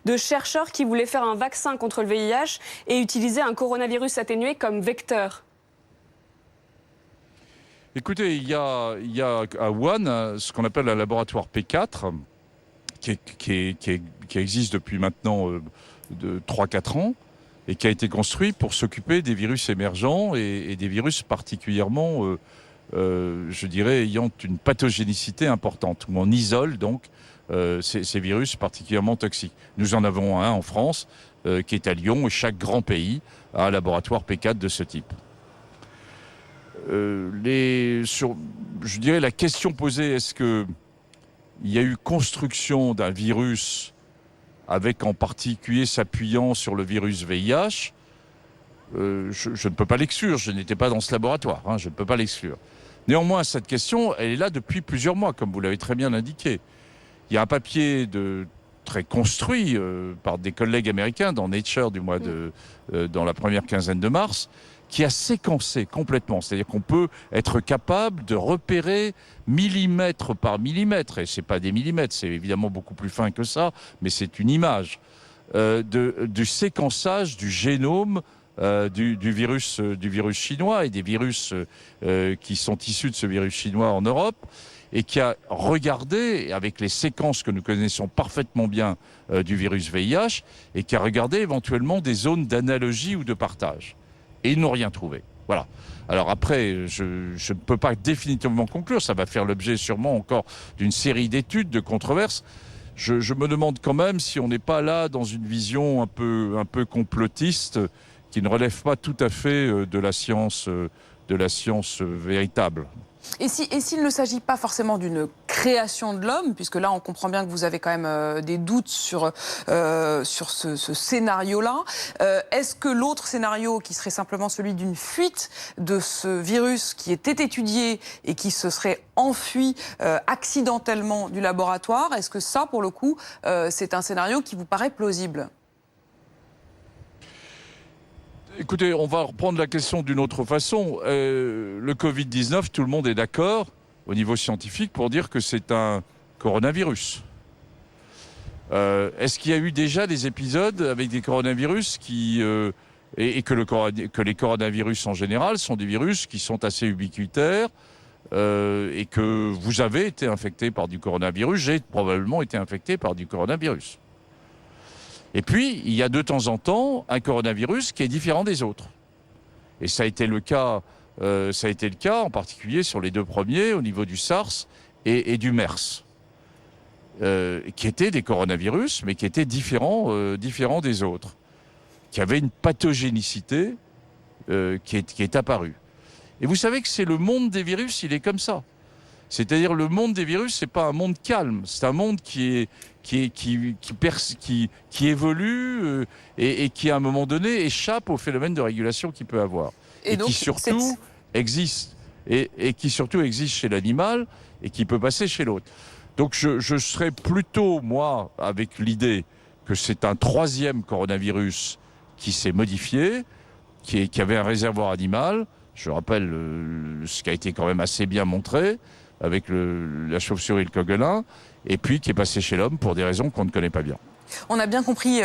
de chercheurs qui voulaient faire un vaccin contre le VIH et utiliser un coronavirus atténué comme vecteur. Écoutez, il y a à Wuhan ce qu'on appelle un laboratoire P4 qui existe depuis maintenant 3-4 ans et qui a été construit pour s'occuper des virus émergents et des virus particulièrement, je dirais, ayant une pathogénicité importante, où on isole donc ces virus particulièrement toxiques. Nous en avons un en France qui est à Lyon et chaque grand pays a un laboratoire P4 de ce type. Je dirais la question posée, est-ce qu'il y a eu construction d'un virus avec en particulier s'appuyant sur le virus VIH, je ne peux pas l'exclure, je n'étais pas dans ce laboratoire, je ne peux pas l'exclure. Néanmoins, cette question, elle est là depuis plusieurs mois, comme vous l'avez très bien indiqué. Il y a un papier très construit par des collègues américains dans Nature dans la première quinzaine de mars, qui a séquencé complètement. C'est-à-dire qu'on peut être capable de repérer millimètre par millimètre, et ce n'est pas des millimètres, c'est évidemment beaucoup plus fin que ça, mais c'est une image du séquençage du génome du virus chinois et des virus qui sont issus de ce virus chinois en Europe, et qui a regardé, avec les séquences que nous connaissons parfaitement bien du virus VIH, et qui a regardé éventuellement des zones d'analogie ou de partage. Et ils n'ont rien trouvé. Voilà. Alors après, je ne peux pas définitivement conclure. Ça va faire l'objet sûrement encore d'une série d'études, de controverses. Je me demande quand même si on n'est pas là dans une vision un peu complotiste qui ne relève pas tout à fait de la science véritable. Et s'il ne s'agit pas forcément d'une création de l'homme, puisque là on comprend bien que vous avez quand même des doutes sur ce scénario-là, est-ce que l'autre scénario, qui serait simplement celui d'une fuite de ce virus qui était étudié et qui se serait enfui accidentellement du laboratoire, est-ce que ça, pour le coup, c'est un scénario qui vous paraît plausible ? Écoutez, on va reprendre la question d'une autre façon. Le Covid-19, tout le monde est d'accord au niveau scientifique pour dire que c'est un coronavirus. Est-ce qu'il y a eu déjà des épisodes avec des coronavirus que les coronavirus en général sont des virus qui sont assez ubiquitaires et que vous avez été infecté par du coronavirus, j'ai probablement été infecté par du coronavirus. Et puis, il y a de temps en temps un coronavirus qui est différent des autres. Et ça a été le cas en particulier sur les deux premiers, au niveau du SARS et du MERS, qui étaient des coronavirus, mais qui étaient différents des autres, qui avaient une pathogénicité qui est apparue. Et vous savez que c'est le monde des virus, il est comme ça. C'est-à-dire le monde des virus, c'est pas un monde calme, c'est un monde qui évolue et qui à un moment donné échappe au phénomène de régulation qu'il peut avoir et donc, qui surtout existe et qui surtout existe chez l'animal et qui peut passer chez l'autre. Donc je serais plutôt moi avec l'idée que c'est un troisième coronavirus qui s'est modifié, qui avait un réservoir animal. Je rappelle ce qui a été quand même assez bien montré avec la chauve-souris et le coguelin, et puis qui est passé chez l'homme pour des raisons qu'on ne connaît pas bien. On a bien compris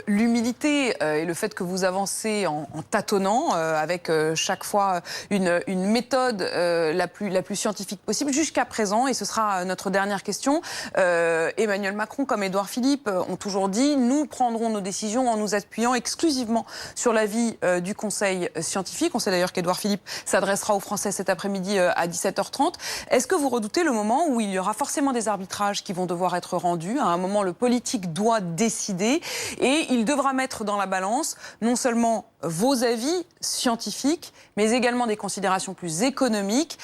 l'humilité et le fait que vous avancez en tâtonnant, avec chaque fois une méthode la plus scientifique possible jusqu'à présent. Et ce sera notre dernière question. Emmanuel Macron comme Édouard Philippe ont toujours dit « Nous prendrons nos décisions en nous appuyant exclusivement sur l'avis du Conseil scientifique ». On sait d'ailleurs qu'Édouard Philippe s'adressera aux Français cet après-midi à 17h30. Est-ce que vous redoutez le moment où il y aura forcément des arbitrages qui vont devoir être rendus ? À un moment, le politique doit décider et il devra mettre dans la balance non seulement vos avis scientifiques, mais également des considérations plus économiques.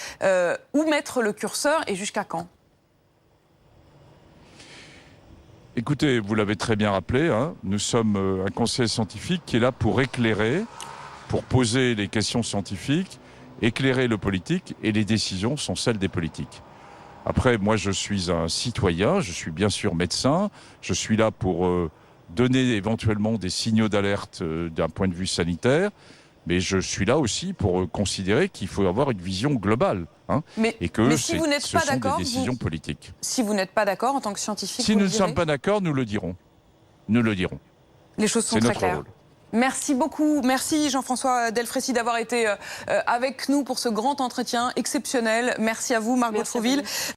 Où mettre le curseur et jusqu'à quand ? Écoutez, vous l'avez très bien rappelé, nous sommes un conseil scientifique qui est là pour éclairer, pour poser les questions scientifiques, éclairer le politique, et les décisions sont celles des politiques. Après, moi, je suis un citoyen, je suis bien sûr médecin, je suis là pour donner éventuellement des signaux d'alerte d'un point de vue sanitaire, mais je suis là aussi pour considérer qu'il faut avoir une vision globale, et que si vous n'êtes pas d'accord, des décisions politiques. Si vous n'êtes pas d'accord en tant que scientifique, si nous ne sommes pas d'accord, nous le dirons. nous le dirons. Les choses sont C'est très notre claires. rôle. Merci beaucoup. Merci Jean-François Delfrécy d'avoir été avec nous pour ce grand entretien exceptionnel. Merci à vous, Margot Merci à Fauville. vous.